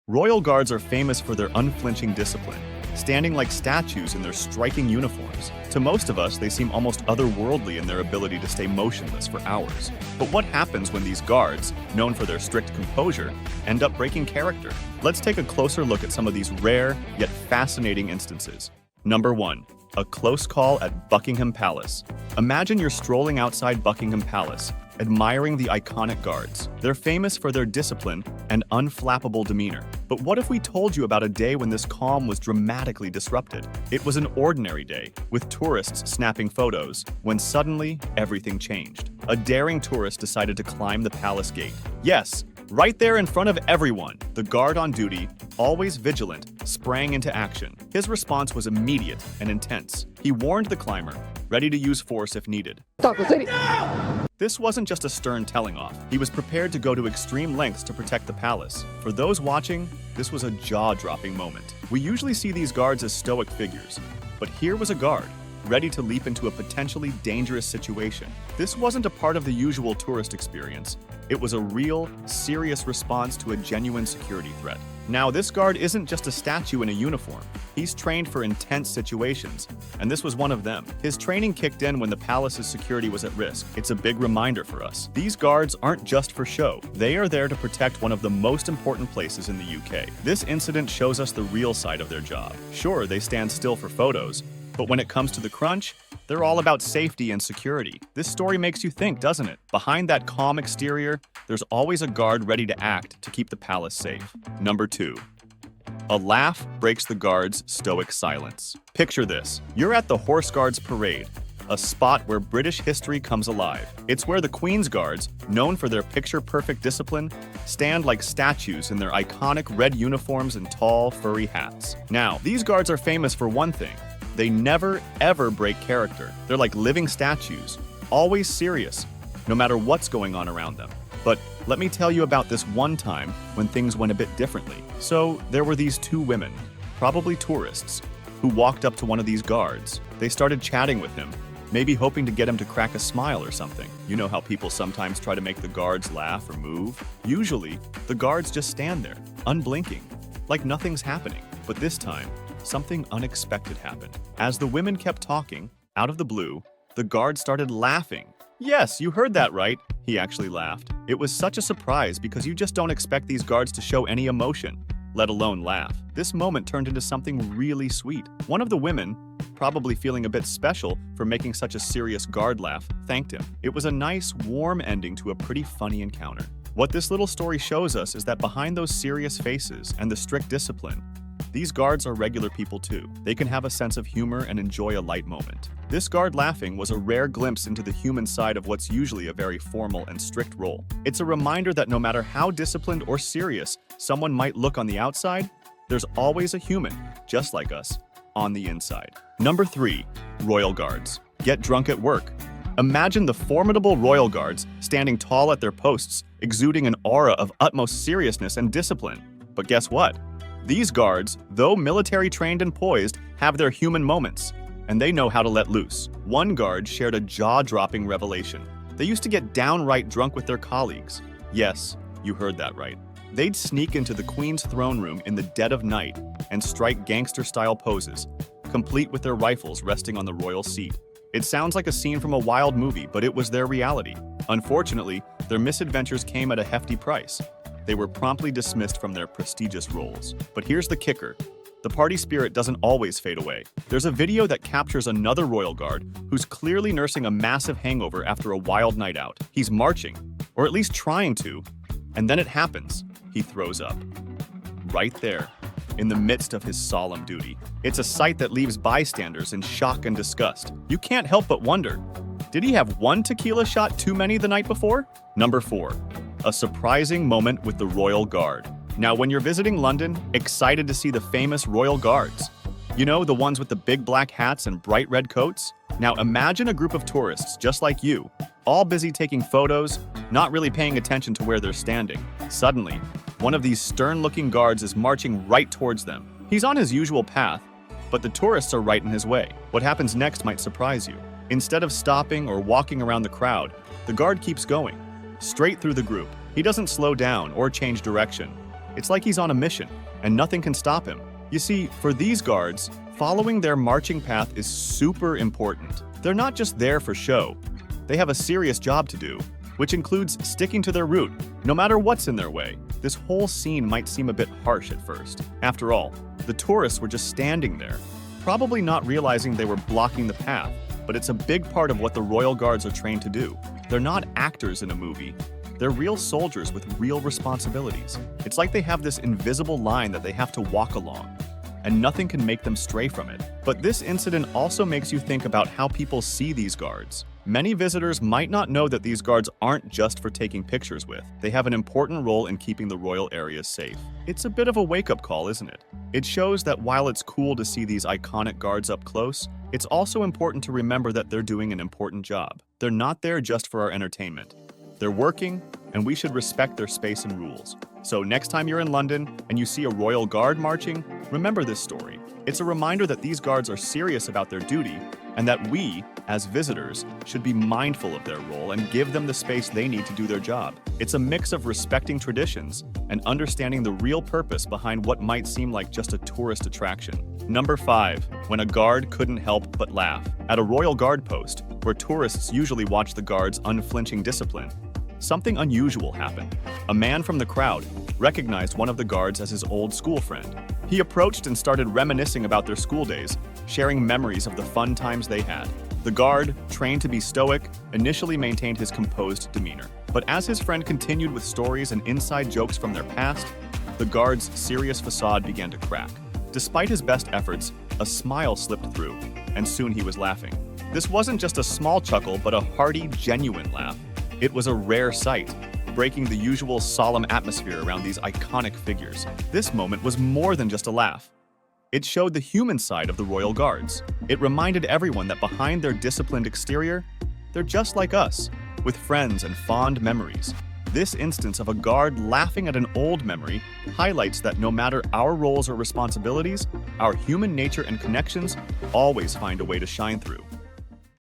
Royal guards are famous for their unflinching discipline, standing like statues in their striking uniforms. To most of us, they seem almost otherworldly in their ability to stay motionless for hours. But what happens when these guards, known for their strict composure, end up breaking character? Let's take a closer look at some of these rare yet fascinating instances. Number 1. A close call at Buckingham Palace. Imagine you're strolling outside Buckingham Palace, admiring the iconic guards. They're famous for their discipline and unflappable demeanor. But what if we told you about a day when this calm was dramatically disrupted? It was an ordinary day, with tourists snapping photos, when suddenly everything changed. A daring tourist decided to climb the palace gate. Yes, right there in front of everyone, the guard on duty, always vigilant, sprang into action. His response was immediate and intense. He warned the climber, ready to use force if needed. Stop the city! This wasn't just a stern telling off. He was prepared to go to extreme lengths to protect the palace. For those watching, this was a jaw-dropping moment. We usually see these guards as stoic figures, but here was a guard, ready to leap into a potentially dangerous situation. This wasn't a part of the usual tourist experience. It was a real, serious response to a genuine security threat. Now, this guard isn't just a statue in a uniform. He's trained for intense situations, and this was one of them. His training kicked in when the palace's security was at risk. It's a big reminder for us. These guards aren't just for show. They are there to protect one of the most important places in the UK. This incident shows us the real side of their job. Sure, they stand still for photos, but when it comes to the crunch, they're all about safety and security. This story makes you think, doesn't it? Behind that calm exterior, there's always a guard ready to act to keep the palace safe. Number 2. A laugh breaks the guard's stoic silence. Picture this. You're at the Horse Guards Parade, a spot where British history comes alive. It's where the Queen's Guards, known for their picture-perfect discipline, stand like statues in their iconic red uniforms and tall, furry hats. Now, these guards are famous for one thing. They never, ever break character. They're like living statues, always serious, no matter what's going on around them. But let me tell you about this one time when things went a bit differently. So there were these two women, probably tourists, who walked up to one of these guards. They started chatting with him, maybe hoping to get him to crack a smile or something. You know how people sometimes try to make the guards laugh or move? Usually, the guards just stand there, unblinking, like nothing's happening. But this time, something unexpected happened. As the women kept talking, out of the blue, the guard started laughing. Yes, you heard that right. He actually laughed. It was such a surprise because you just don't expect these guards to show any emotion, let alone laugh. This moment turned into something really sweet. One of the women, probably feeling a bit special for making such a serious guard laugh, thanked him. It was a nice, warm ending to a pretty funny encounter. What this little story shows us is that behind those serious faces and the strict discipline, these guards are regular people too. They can have a sense of humor and enjoy a light moment. This guard laughing was a rare glimpse into the human side of what's usually a very formal and strict role. It's a reminder that no matter how disciplined or serious someone might look on the outside, there's always a human, just like us, on the inside. Number 3. Royal Guards. Get drunk at work. Imagine the formidable royal guards standing tall at their posts, exuding an aura of utmost seriousness and discipline. But guess what? These guards, though military trained and poised, have their human moments, and they know how to let loose. One guard shared a jaw-dropping revelation. They used to get downright drunk with their colleagues. Yes, you heard that right. They'd sneak into the Queen's throne room in the dead of night and strike gangster-style poses, complete with their rifles resting on the royal seat. It sounds like a scene from a wild movie, but it was their reality. Unfortunately, their misadventures came at a hefty price. They were promptly dismissed from their prestigious roles. But here's the kicker. The party spirit doesn't always fade away. There's a video that captures another royal guard who's clearly nursing a massive hangover after a wild night out. He's marching, or at least trying to, and then it happens. He throws up. Right there, in the midst of his solemn duty. It's a sight that leaves bystanders in shock and disgust. You can't help but wonder, did he have one tequila shot too many the night before? Number 4. A surprising moment with the Royal Guard. Now, when you're visiting London, excited to see the famous Royal Guards. You know, the ones with the big black hats and bright red coats? Now, imagine a group of tourists just like you, all busy taking photos, not really paying attention to where they're standing. Suddenly, one of these stern-looking guards is marching right towards them. He's on his usual path, but the tourists are right in his way. What happens next might surprise you. Instead of stopping or walking around the crowd, the guard keeps going, straight through the group. He doesn't slow down or change direction. It's like he's on a mission, and nothing can stop him. You see, for these guards, following their marching path is super important. They're not just there for show. They have a serious job to do, which includes sticking to their route, no matter what's in their way. This whole scene might seem a bit harsh at first. After all, the tourists were just standing there, probably not realizing they were blocking the path, but it's a big part of what the royal guards are trained to do. They're not actors in a movie. They're real soldiers with real responsibilities. It's like they have this invisible line that they have to walk along, and nothing can make them stray from it. But this incident also makes you think about how people see these guards. Many visitors might not know that these guards aren't just for taking pictures with. They have an important role in keeping the royal areas safe. It's a bit of a wake-up call, isn't it? It shows that while it's cool to see these iconic guards up close, it's also important to remember that they're doing an important job. They're not there just for our entertainment. They're working, and we should respect their space and rules. So next time you're in London and you see a royal guard marching, remember this story. It's a reminder that these guards are serious about their duty and that we, as visitors, should be mindful of their role and give them the space they need to do their job. It's a mix of respecting traditions and understanding the real purpose behind what might seem like just a tourist attraction. Number 5. When a guard couldn't help but laugh. At a royal guard post, where tourists usually watch the guards' unflinching discipline, something unusual happened. A man from the crowd recognized one of the guards as his old school friend. He approached and started reminiscing about their school days, sharing memories of the fun times they had. The guard, trained to be stoic, initially maintained his composed demeanor. But as his friend continued with stories and inside jokes from their past, the guard's serious facade began to crack. Despite his best efforts, a smile slipped through, and soon he was laughing. This wasn't just a small chuckle, but a hearty, genuine laugh. It was a rare sight, breaking the usual solemn atmosphere around these iconic figures. This moment was more than just a laugh. It showed the human side of the royal guards. It reminded everyone that behind their disciplined exterior, they're just like us, with friends and fond memories. This instance of a guard laughing at an old memory highlights that no matter our roles or responsibilities, our human nature and connections always find a way to shine through.